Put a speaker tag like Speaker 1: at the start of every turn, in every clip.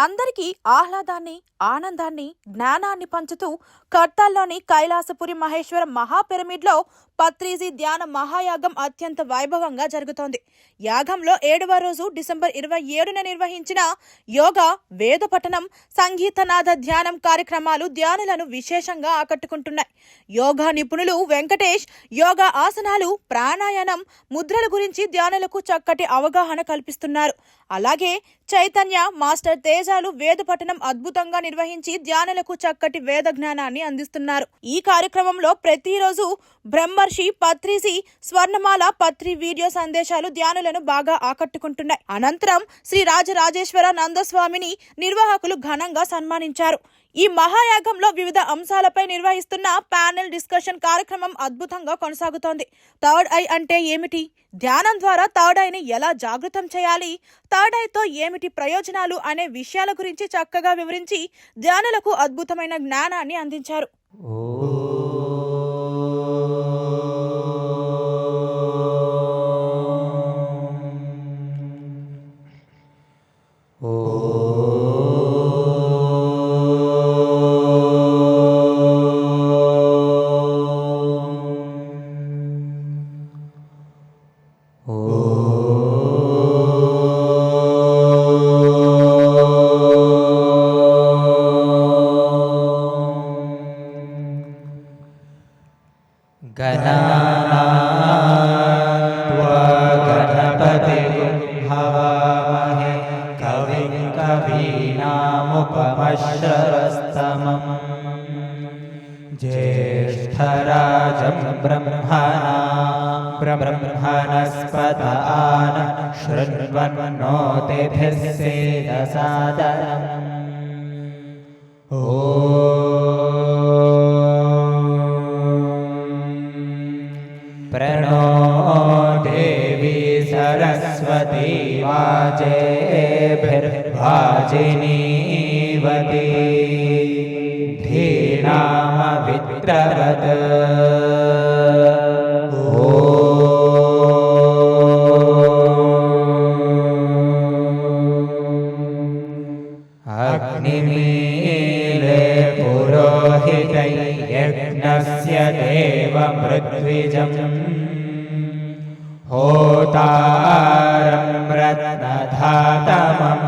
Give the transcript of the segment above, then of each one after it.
Speaker 1: అందరికీ ఆహ్లాదాన్ని, ఆనందాన్ని, జ్ఞానాన్ని పంచుతూ కర్తాల్లోని కైలాసపురి మహేశ్వర మహాపిరమిడ్లో పత్రిజీ ధ్యాన మహాయాగం అత్యంత వైభవంగా జరుగుతోంది. యాగంలో 7వ రోజు డిసెంబర్ 27న నిర్వహించిన యోగా, వేద పఠనం, సంగీతనాద ధ్యానం కార్యక్రమాలు ధ్యానులను విశేషంగా ఆకట్టుకుంటున్నాయి. యోగా నిపుణులు వెంకటేష్ యోగా ఆసనాలు, ప్రాణాయామం, ముద్రల గురించి ధ్యానులకు చక్కటి అవగాహన కల్పిస్తున్నారు. అలాగే చైతన్య మాస్టర్ తేజాలు వేద పఠనం అద్భుతంగా నిర్వహించి ధ్యానులకు చక్కటి వేద జ్ఞానాన్ని అందిస్తున్నారు. ఈ కార్యక్రమంలో ప్రతిరోజు బ్రహ్మర్షి పత్రిజీ స్వర్ణమాల పత్రి వీడియో సందేశాలు ధ్యానులను బాగా ఆకట్టుకుంటున్నాయి. అనంతరం శ్రీ రాజరాజేశ్వర నందస్వామిని నిర్వాహకులు ఘనంగా సన్మానించారు. ఈ మహాయాగంలో వివిధ అంశాలపై నిర్వహిస్తున్న ప్యానెల్ డిస్కషన్ కార్యక్రమం అద్భుతంగా కొనసాగుతోంది. థర్డ్ ఐ అంటే ఏమిటి, ధ్యానం ద్వారా థర్డ్ ఐని ఎలా జాగృతం చేయాలి, థర్డ్ ఐతో ఏమిటి ప్రయోజనాలు అనే విషయాల గురించి చక్కగా వివరించి ధ్యానులకు అద్భుతమైన జ్ఞానాన్ని అందించారు.
Speaker 2: हवामहे कविं कवीनामुपमश्रवस्तमम् ज्येष्ठराजं ब्रह्मणस्पत आन शृण्वन्नोतिभिः सेदसादरम् प्रणो देवी सरस्वती वाजेभिर्वाजिनीवती धीनामवित्रवत् अग्निमीले पुरोहितै यज्ञस्य देवमृद्विजम् होतारं रत्नधातमम्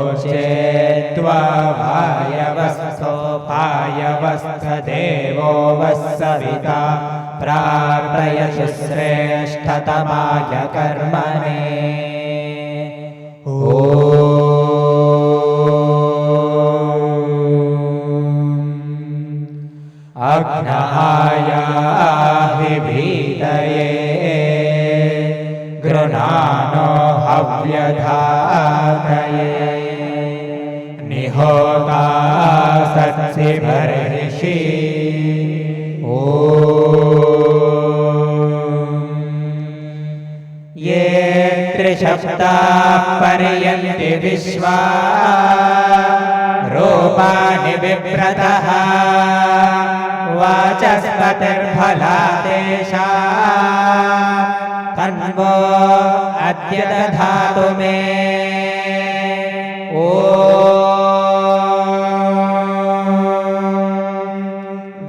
Speaker 2: ईशेत्वोच्चेत्वा वायवस्थोपायवस्थदेवो वस्सविता प्रार्थयसि श्रेष्ठतमाय कर्मणे अग्नहायाहि भीतये गृणानो हव्यधातये निहोता सत्सिभर्षि ये त्रिशब्दाः पर्यन्ति विश्वा रूपाणि बिभ्रतः वाचस्पतिर्फला तेषाम् तन्वो अद्य दधातु मे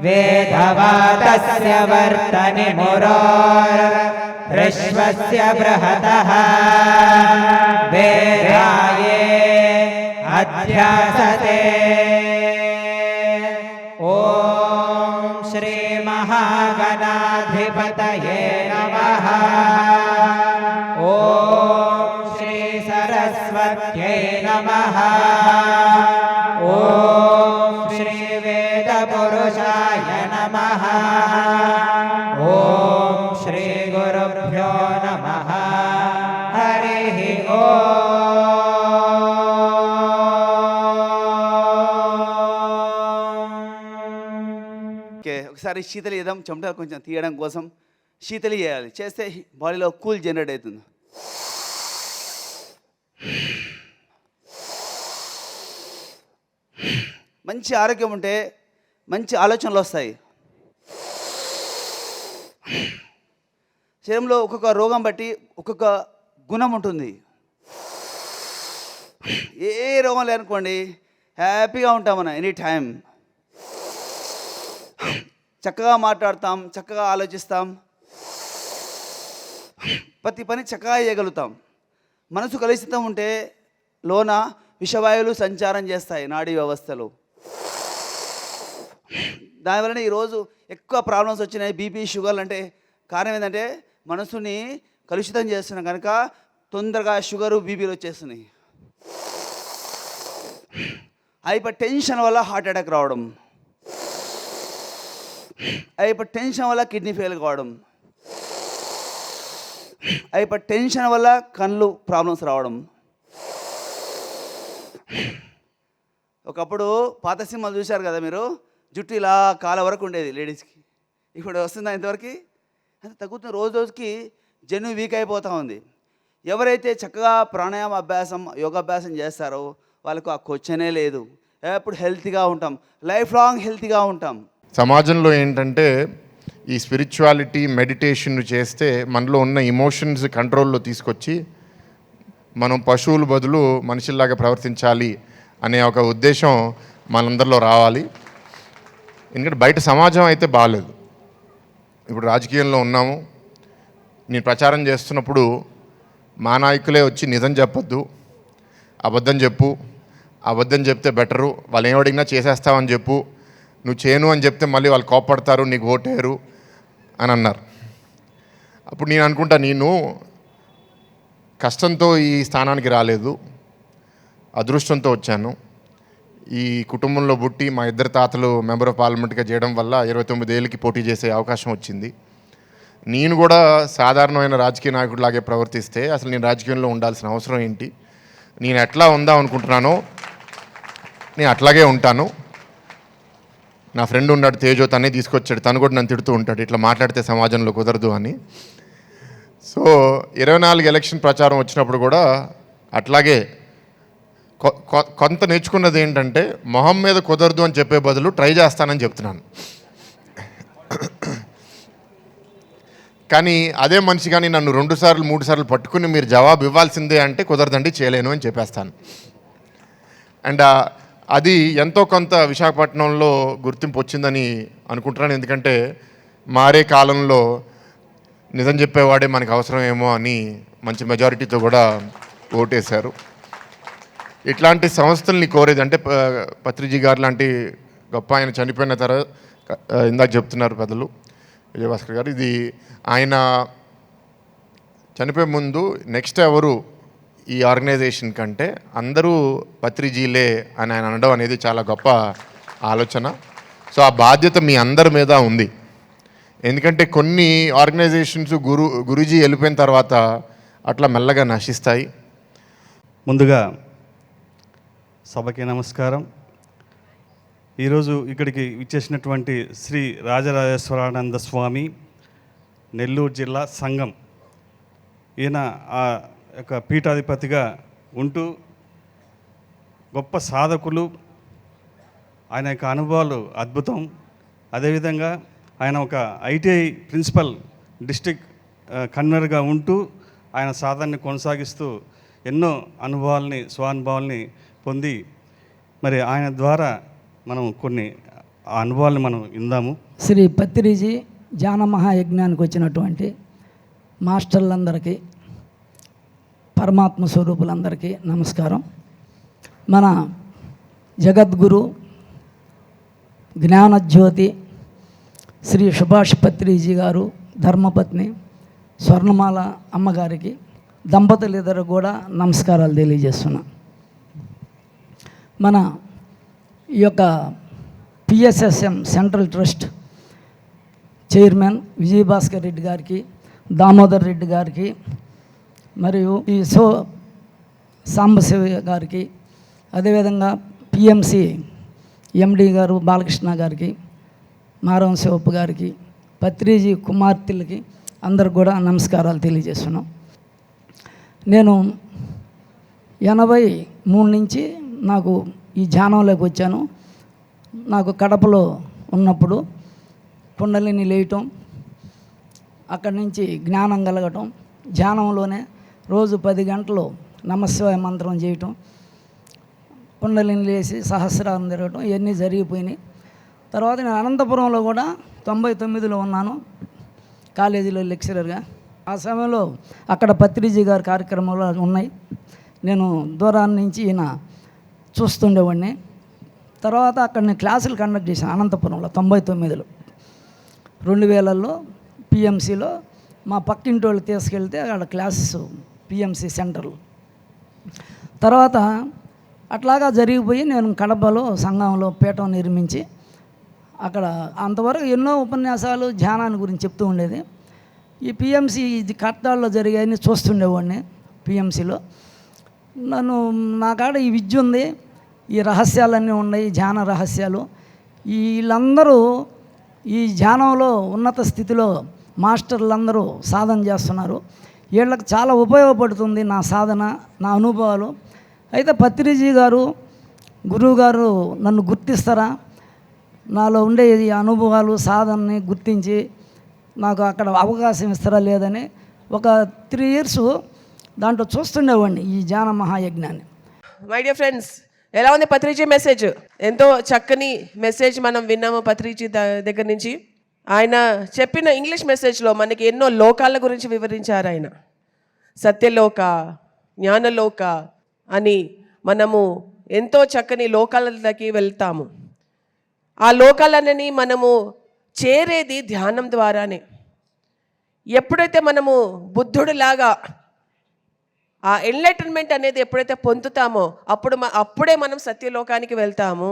Speaker 2: वेदवातस्य वर्तनि मुरोर्विश्वस्य बृहतः वेदाये अध्यासते श्री महागणाधिपतये नमः ॐ श्री सरस्वत्यै नमः ॐ श्री वेदपुरुषाय नमः ॐ श्री गुरुभ्यो नमः हरिः ॐ
Speaker 3: ఒకసారి శీతలి చేద్దాం. చెమటలు కొంచెం తీయడం కోసం శీతలి చేయాలి. చేస్తే బాడీలో కూల్ జనరేట్ అవుతుంది. మంచి ఆరోగ్యం ఉంటే మంచి ఆలోచనలు వస్తాయి. శరీరంలో ఒక్కొక్క రోగం బట్టి ఒక్కొక్క గుణం ఉంటుంది. ఏ రోగం లేదనుకోండి, హ్యాపీగా ఉంటాం మనం ఎనీ టైం. చక్కగా మాట్లాడతాం, చక్కగా ఆలోచిస్తాం, ప్రతి పని చక్కగా చేయగలుగుతాం. మనసు కలుషితం ఉంటే లోన విషవాయువులు సంచారం చేస్తాయి నాడీ వ్యవస్థలు. దానివలన ఈరోజు ఎక్కువ ప్రాబ్లమ్స్ వచ్చినాయి. బీపీ, షుగర్లు అంటే కారణం ఏంటంటే మనసుని కలుషితం చేస్తున్నాం కనుక తొందరగా షుగరు, బీపీలు వచ్చేస్తున్నాయి. హైపర్ టెన్షన్ వల్ల హార్ట్ అటాక్ రావడం, హైపర్ టెన్షన్ వల్ల కిడ్నీ ఫెయిల్ కావడం, హైపర్ టెన్షన్ వల్ల కళ్ళు ప్రాబ్లమ్స్ రావడం. ఒకప్పుడు పాత సినిమాలు చూశారు కదా మీరు, జుట్టు ఇలా కాళ్ళ వరకు ఉండేది లేడీస్కి. ఇప్పుడు వస్తుందా ఇంతవరకు? అంత తగ్గుతున్న రోజు రోజుకి జన్యు వీక్ అయిపోతూ ఉంది. ఎవరైతే చక్కగా ప్రాణాయామ అభ్యాసం, యోగాభ్యాసం చేస్తారో వాళ్ళకు ఆ క్వశ్చనే లేదు. ఎప్పుడు హెల్తీగా ఉంటాం, లైఫ్ లాంగ్ హెల్తీగా ఉంటాం.
Speaker 4: సమాజంలో ఏంటంటే ఈ స్పిరిచువాలిటీ, మెడిటేషన్ చేస్తే మనలో ఉన్న ఎమోషన్స్ కంట్రోల్లో తీసుకొచ్చి మనం పశువుల బదులు మనుషుల్లాగా ప్రవర్తించాలి అనే ఒక ఉద్దేశం మనందరిలో రావాలి. ఎందుకంటే బయట సమాజం అయితే బాగాలేదు. ఇప్పుడు రాజకీయంలో ఉన్నాము, నేను ప్రచారం చేస్తున్నప్పుడు మా నాయకులే వచ్చి నిజం చెప్పొద్దు, అబద్ధం చెప్పు, అబద్ధం చెప్తే బెటరు, వాళ్ళు ఏం అడిగినా చేసేస్తావని చెప్పు, నువ్వు చేయను అని చెప్తే మళ్ళీ వాళ్ళు కోపడతారు, నీకు ఓటేరు అని అన్నారు. అప్పుడు నేను అనుకుంటా, నేను కష్టంతో ఈ స్థానానికి రాలేదు, అదృష్టంతో వచ్చాను. ఈ కుటుంబంలో పుట్టి మా ఇద్దరు తాతలు మెంబర్ ఆఫ్ పార్లమెంట్గా చేయడం వల్ల 29 ఏళ్ళకి పోటీ చేసే అవకాశం వచ్చింది. నేను కూడా సాధారణమైన రాజకీయ నాయకుడిలాగే ప్రవర్తిస్తే అసలు నేను రాజకీయంలో ఉండాల్సిన అవసరం ఏంటి? నేను ఎట్లా ఉందాం అనుకుంటున్నానో నేను అట్లాగే ఉంటాను. నా ఫ్రెండ్ ఉన్నాడు తేజో, తనే తీసుకొచ్చాడు, తను కూడా నన్ను తిడుతూ ఉంటాడు ఇట్లా మాట్లాడితే సమాజంలో కుదరదు అని. సో 24 ఎలక్షన్ ప్రచారం వచ్చినప్పుడు కూడా అట్లాగే కొంత నేర్చుకున్నది ఏంటంటే మొహం మీద కుదరదు అని చెప్పే బదులు ట్రై చేస్తానని చెప్తున్నాను. కానీ అదే మనిషి కానీ నన్ను 2 సార్లు 3 సార్లు పట్టుకుని మీరు జవాబు ఇవ్వాల్సిందే అంటే కుదరదండి, చేయలేను అని చెప్పేస్తాను. అండ్ అది ఎంతో కొంత విశాఖపట్నంలో గుర్తింపు వచ్చిందని అనుకుంటున్నాను. ఎందుకంటే మారే కాలంలో నిజం చెప్పేవాడే మనకు అవసరమేమో అని మంచి మెజారిటీతో కూడా ఓటేశారు. ఇట్లాంటి సంస్థల్ని కోరేది అంటే పత్రిజీ గారు లాంటి గొప్ప ఆయన చనిపోయిన తర్వాత ఇందాక చెప్తున్నారు పెద్దలు విజయభాస్కర్ గారు, ఇది ఆయన చనిపోయే ముందు నెక్స్ట్ ఎవరు ఈ ఆర్గనైజేషన్ కంటే అందరూ పత్రిజీలే అని ఆయన అనడం అనేది చాలా గొప్ప ఆలోచన. సో ఆ బాధ్యత మీ అందరి మీద ఉంది. ఎందుకంటే కొన్ని ఆర్గనైజేషన్స్ గురూజీ వెళ్ళిపోయిన తర్వాత అట్లా మెల్లగా నశిస్తాయి.
Speaker 5: ముందుగా సభకి నమస్కారం. ఈరోజు ఇక్కడికి విచ్చేసినటువంటి శ్రీ రాజరాజేశ్వరానంద స్వామి నెల్లూరు జిల్లా సంఘం, ఈయన ఆ యొక్క పీఠాధిపతిగా ఉంటూ గొప్ప సాధకులు, ఆయన యొక్క అనుభవాలు అద్భుతం. అదేవిధంగా ఆయన ఒక ఐటీఐ ప్రిన్సిపల్ డిస్ట్రిక్ట్ కన్వీనర్గా ఉంటూ ఆయన సాధనని కొనసాగిస్తూ ఎన్నో అనుభవాల్ని, స్వానుభవాల్ని పొంది మరి ఆయన ద్వారా మనం కొన్ని అనుభవాల్ని మనం ఇందాము.
Speaker 6: శ్రీ పత్రిజీ ధ్యాన మహాయజ్ఞానికి వచ్చినటువంటి మాస్టర్లందరికీ, పరమాత్మ స్వరూపులందరికీ నమస్కారం. మన జగద్గురు జ్ఞానజ్యోతి శ్రీ సుభాష్ పత్రిజీ గారు ధర్మపత్ని స్వర్ణమాల అమ్మగారికి, దంపతులిద్దరు కూడా నమస్కారాలు తెలియజేస్తున్నా. మన ఈ యొక్క PSSM central trust chairman Vijayabhaskar Reddy గారికి, దామోదర్ రెడ్డి గారికి, మరియు ఈ సాంబశివ గారికి, అదేవిధంగా పిఎంసి ఎండి గారు బాలకృష్ణ గారికి, మారం శివప్ప గారికి, పత్రిజీ కుమార్తెలకి అందరికి కూడా నమస్కారాలు తెలియజేస్తున్నాం. నేను 83 నుంచి నాకు ఈ ధ్యానంలోకి వచ్చాను. నాకు కడపలో ఉన్నప్పుడు కుండలిని లేయటం, అక్కడి నుంచి జ్ఞానం కలగటం, ధ్యానంలోనే రోజు 10 గంటలు నమశివాయ మంత్రం చేయటం, కుండలిని లేసి సహస్రారం తిరగటం, ఇవన్నీ జరిగిపోయినాయి. తర్వాత నేను అనంతపురంలో కూడా 99లో ఉన్నాను, కాలేజీలో లెక్చరర్గా. ఆ సమయంలో అక్కడ పత్రిజీ గారి కార్యక్రమాలు ఉన్నాయి. నేను దూరాన్ని నుంచి ఈయన చూస్తుండేవాడిని. తర్వాత అక్కడ నేను క్లాసులు కండక్ట్ చేశాను అనంతపురంలో 99లో. 2000లో పిఎంసిలో మా పక్కింటి వాళ్ళు తీసుకెళ్తే అక్కడ క్లాసెస్ పిఎంసి సెంటర్లో. తర్వాత అట్లాగా జరిగిపోయి నేను కడపలో సంఘంలో పీఠం నిర్మించి అక్కడ అంతవరకు ఎన్నో ఉపన్యాసాలు ధ్యానాన్ని గురించి చెప్తూ ఉండేది. ఈ పిఎంసి ఇది కట్టాల్లో జరిగాయని చూస్తుండేవాడిని. పిఎంసిలో నా కాడ ఈ విద్య ఉంది, ఈ రహస్యాలన్నీ ఉన్నాయి, ధ్యాన రహస్యాలు. వీళ్ళందరూ ఈ ధ్యానంలో ఉన్నత స్థితిలో మాస్టర్లందరూ సాధన చేస్తున్నారు. వీళ్ళకి చాలా ఉపయోగపడుతుంది నా సాధన, నా అనుభవాలు. అయితే పత్రిజీ గారు, గురువు గారు నన్ను గుర్తిస్తారా, నాలో ఉండే ఈ అనుభవాలు సాధనని గుర్తించి నాకు అక్కడ అవకాశం ఇస్తారా లేదని ఒక 3 years దాంట్లో చూస్తుండేవాడిని ఈ ధ్యాన మహాయజ్ఞాన్ని.
Speaker 7: మై డియర్ ఫ్రెండ్స్, ఎలా ఉంది పత్రిజీ మెసేజ్? ఎంతో చక్కని మెసేజ్ మనం విన్నాము పత్రిజీ దగ్గర నుంచి. ఆయన చెప్పిన ఇంగ్లీష్ మెసేజ్లో మనకి ఎన్నో లోకాల గురించి వివరించారు ఆయన. సత్యలోక, జ్ఞానలోక అని మనము ఎంతో చక్కని లోకాలకి వెళ్తాము. ఆ లోకాలన్నీ మనము చేరేది ధ్యానం ద్వారానే. ఎప్పుడైతే మనము బుద్ధుడిలాగా ఆ ఎన్లైటన్మెంట్ అనేది ఎప్పుడైతే పొందుతామో అప్పుడే మనం సత్యలోకానికి వెళ్తాము.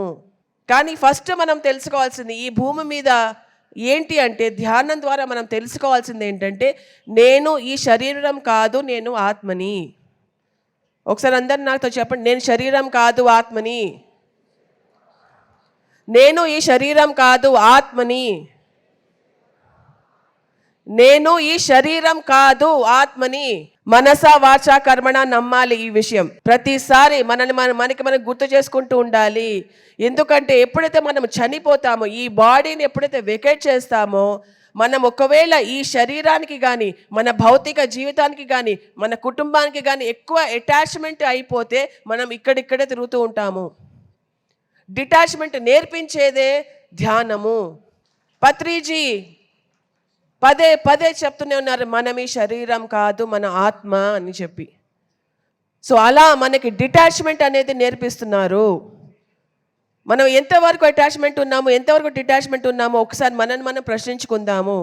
Speaker 7: కానీ ఫస్ట్ మనం తెలుసుకోవాల్సింది ఈ భూమి మీద ఏంటి అంటే, ధ్యానం ద్వారా మనం తెలుసుకోవాల్సింది ఏంటంటే, నేను ఈ శరీరం కాదు, నేను ఆత్మని. ఒకసారి అందరు నాతో చెప్పండి, నేను శరీరం కాదు ఆత్మని. నేను ఈ శరీరం కాదు ఆత్మని. నేను ఈ శరీరం కాదు ఆత్మని. మనస వాచ కర్మణ నమ్మాలి ఈ విషయం. ప్రతిసారి మనకి మనం గుర్తు చేసుకుంటూ ఉండాలి. ఎందుకంటే ఎప్పుడైతే మనం చనిపోతామో, ఈ బాడీని ఎప్పుడైతే వెకేట్ చేస్తామో, మనం ఒకవేళ ఈ శరీరానికి కానీ, మన భౌతిక జీవితానికి కానీ, మన కుటుంబానికి కానీ ఎక్కువ అటాచ్మెంట్ అయిపోతే మనం ఇక్కడిక్కడే తిరుగుతూ ఉంటాము. డిటాచ్మెంట్ నేర్పించేదే ధ్యానము. పత్రిజీ పదే పదే చెప్తూనే ఉన్నారు, మనం ఈ శరీరం కాదు, మన ఆత్మ అని చెప్పి. సో అలా మనకి డిటాచ్మెంట్ అనేది నేర్పిస్తున్నారు. మనం ఎంతవరకు అటాచ్మెంట్ ఉన్నాము, ఎంతవరకు డిటాచ్మెంట్ ఉన్నామో ఒకసారి మనల్ని మనం ప్రశ్నించుకుందాము.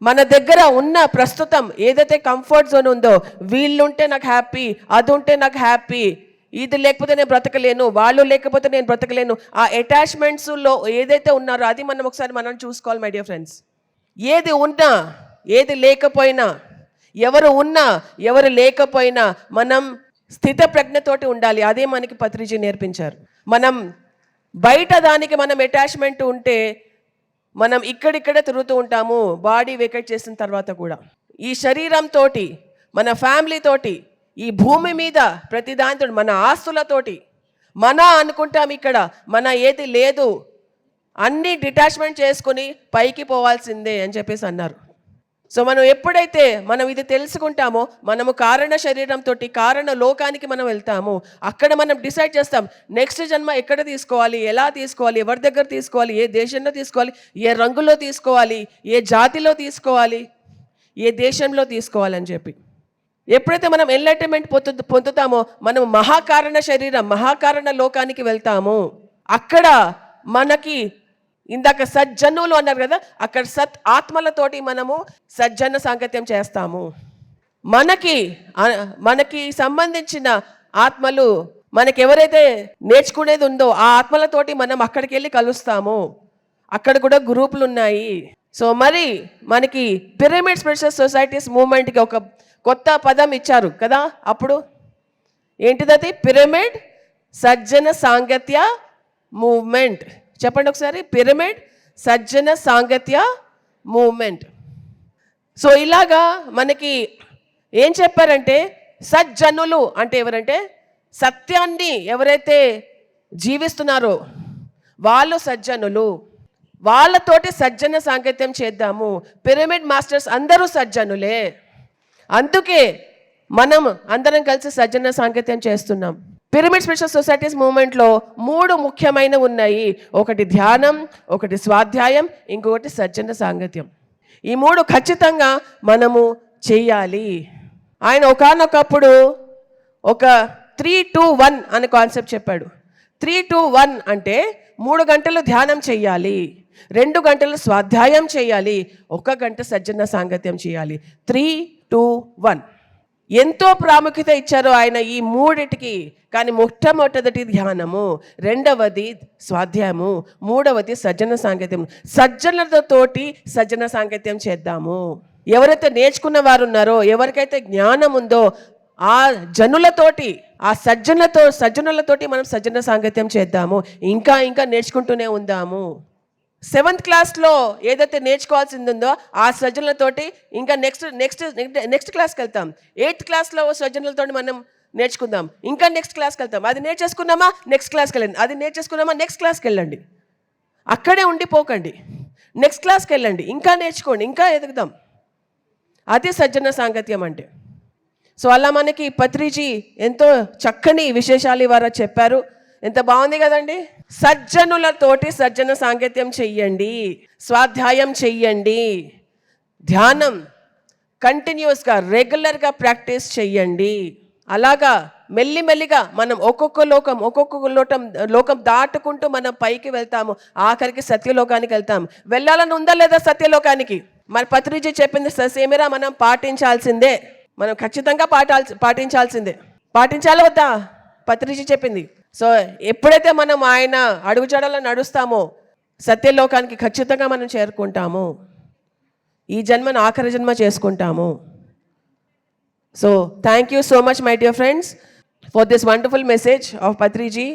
Speaker 7: మన దగ్గర ఉన్న ప్రస్తుతం ఏదైతే కంఫర్ట్ జోన్ ఉందో, వీళ్ళుంటే నాకు హ్యాపీ, అది ఉంటే నాకు హ్యాపీ, ఇది లేకపోతే నేను బ్రతకలేను, వాళ్ళు లేకపోతే నేను బ్రతకలేను, ఆ అటాచ్మెంట్స్లో ఏదైతే ఉన్నారో అది మనం ఒకసారి మనం చూసుకోవాలి మై డియర్ ఫ్రెండ్స్. ఏది ఉన్నా ఏది లేకపోయినా, ఎవరు ఉన్నా ఎవరు లేకపోయినా మనం స్థిత ప్రజ్ఞతోటి ఉండాలి. అదే మనకి పత్రిజీ నేర్పించారు. మనం బయట దానికి మనం అటాచ్మెంట్ ఉంటే మనం ఇక్కడిక్కడే తిరుగుతూ ఉంటాము బాడీ వేకేట్ చేసిన తర్వాత కూడా. ఈ శరీరంతో, మన ఫ్యామిలీతోటి, ఈ భూమి మీద ప్రతి దానితో, మన ఆస్తులతోటి మన అనుకుంటాం. ఇక్కడ మన ఏది లేదు, అన్నీ డిటాచ్మెంట్ చేసుకుని పైకి పోవాల్సిందే అని చెప్పేసి అన్నారు. సో మనం ఎప్పుడైతే మనం ఇది తెలుసుకుంటామో, మనము కారణ శరీరంతో కారణ లోకానికి మనం వెళ్తాము. అక్కడ మనం డిసైడ్ చేస్తాం నెక్స్ట్ జన్మ ఎక్కడ తీసుకోవాలి, ఎలా తీసుకోవాలి, ఎవరి దగ్గర తీసుకోవాలి, ఏ దేశంలో తీసుకోవాలి, ఏ రంగులో తీసుకోవాలి, ఏ జాతిలో తీసుకోవాలి, ఏ దేశంలో తీసుకోవాలని చెప్పి. ఎప్పుడైతే మనం ఎన్లైటన్మెంట్ పొందుతామో మనం మహాకారణ శరీరం, మహాకారణ లోకానికి వెళ్తాము. అక్కడ మనకి ఇందాక సజ్జనులు అన్నారు కదా, అక్కడ సత్ ఆత్మలతోటి మనము సజ్జన సాంగత్యం చేస్తాము. మనకి సంబంధించిన ఆత్మలు, మనకి ఎవరైతే నేర్చుకునేది ఉందో ఆ ఆత్మలతోటి మనం అక్కడికి వెళ్ళి కలుస్తాము. అక్కడ కూడా గ్రూపులు ఉన్నాయి. సో మరి మనకి పిరమిడ్ స్పిరిచువల్ సొసైటీస్ మూవ్మెంట్కి ఒక కొత్త పదం ఇచ్చారు కదా. అప్పుడు ఏంటిది? పిరమిడ్ సజ్జన సాంగత్య మూవ్మెంట్. చెప్పండి ఒకసారి, పిరమిడ్ సజ్జన సాంగత్య మూవ్మెంట్. సో ఇలాగా మనకి ఏం చెప్పారంటే, సజ్జనులు అంటే ఎవరంటే సత్యాన్ని ఎవరైతే జీవిస్తున్నారో వాళ్ళు సజ్జనులు. వాళ్ళతోటి సజ్జన సాంగత్యం చేద్దాము. పిరమిడ్ మాస్టర్స్ అందరూ సజ్జనులే, అందుకే మనం అందరం కలిసి సజ్జన సాంగత్యం చేస్తున్నాం. పిరమిడ్ స్పిరిచువల్ సొసైటీస్ మూవ్మెంట్లో 3 ముఖ్యమైన ఉన్నాయి. ఒకటి ధ్యానం, ఒకటి స్వాధ్యాయం, ఇంకొకటి సజ్జన సాంగత్యం. ఈ 3 ఖచ్చితంగా మనము చెయ్యాలి. ఆయన ఒకానొకప్పుడు ఒక 3-2-1 అనే కాన్సెప్ట్ చెప్పాడు. 3-2-1 అంటే 3 గంటలు ధ్యానం చెయ్యాలి, 2 గంటలు స్వాధ్యాయం చేయాలి, 1 గంట సజ్జన సాంగత్యం చేయాలి. 3-2-1 ఎంతో ప్రాముఖ్యత ఇచ్చారు ఆయన ఈ 3టికి. కానీ మొట్టమొదటి ధ్యానము, 2వది స్వాధ్యాయము, 3వది సజ్జన సాంగత్యం. సజ్జనులతోటి సజ్జన సాంగత్యం చేద్దాము. ఎవరైతే నేర్చుకున్న వారు ఉన్నారో, ఎవరికైతే జ్ఞానం ఉందో ఆ జనులతోటి, ఆ సజ్జనులతోటి మనం సజ్జన సాంగత్యం చేద్దాము. ఇంకా ఇంకా నేర్చుకుంటూనే ఉందాము. 7th క్లాస్లో ఏదైతే నేర్చుకోవాల్సింది ఉందో ఆ సజ్జనులతోటి ఇంకా నెక్స్ట్ క్లాస్కి వెళ్తాం. 8th క్లాస్లో సజ్జనులతో మనం నేర్చుకుందాం. ఇంకా నెక్స్ట్ క్లాస్కి వెళ్తాం. అది నేర్చేసుకున్నామా నెక్స్ట్ క్లాస్కి వెళ్ళండి, అది నేర్చేసుకున్నామా నెక్స్ట్ క్లాస్కి వెళ్ళండి. అక్కడే ఉండిపోకండి, నెక్స్ట్ క్లాస్కి వెళ్ళండి, ఇంకా నేర్చుకోండి, ఇంకా ఎదుగుదాం. అది సజ్జన సాంగత్యం అంటే. సో అలా మనకి పత్రిజీ ఎంతో చక్కని విశేషాలు ఇవాళ చెప్పారు. ఎంత బాగుంది కదండి. సజ్జనులతోటి సజ్జన సాంగత్యం చెయ్యండి, స్వాధ్యాయం చెయ్యండి, ధ్యానం కంటిన్యూస్గా రెగ్యులర్గా ప్రాక్టీస్ చెయ్యండి. అలాగా మెల్లిమెల్లిగా మనం ఒక్కొక్క లోకం దాటుకుంటూ మనం పైకి వెళ్తాము. ఆఖరికి సత్యలోకానికి వెళ్తాము. వెళ్ళాలని ఉందా లేదా సత్యలోకానికి? మరి పత్రిజీ చెప్పింది సేమిరా మనం పాటించాల్సిందే, మనం ఖచ్చితంగా పాటించాల్సిందే. పాటించాలా వద్దా? పత్రిజీ చెప్పింది. సో ఎప్పుడైతే మనం ఆయన అడుగుజాడలో నడుస్తామో సత్యలోకానికి ఖచ్చితంగా మనం చేరుకుంటాము. ఈ జన్మను ఆఖరి జన్మ చేసుకుంటాము. So thank you so much my dear friends for this wonderful message of Patriji.